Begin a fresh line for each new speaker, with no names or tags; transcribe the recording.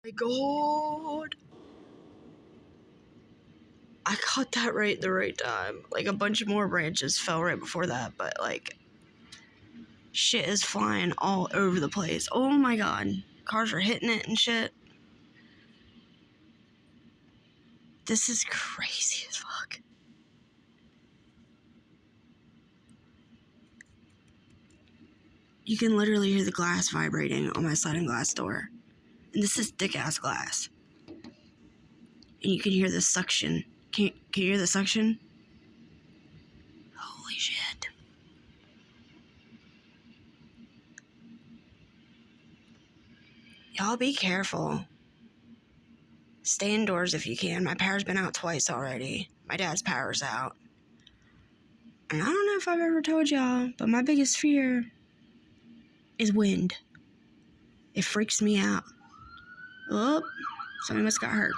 My God. I caught that right at the right time. Like, a bunch more branches fell right before that, but, like, shit is flying all over the place. Oh my God. Cars are hitting it and shit. This is crazy as fuck. You can literally hear the glass vibrating on my sliding glass door. And this is thick-ass glass. And you can hear the suction. Can you hear the suction? Holy shit. Y'all be careful. Stay indoors if you can. My power's been out twice already. My dad's power's out. And I don't know if I've ever told y'all, but my biggest fear is wind. It freaks me out. Oh, somebody must got hurt.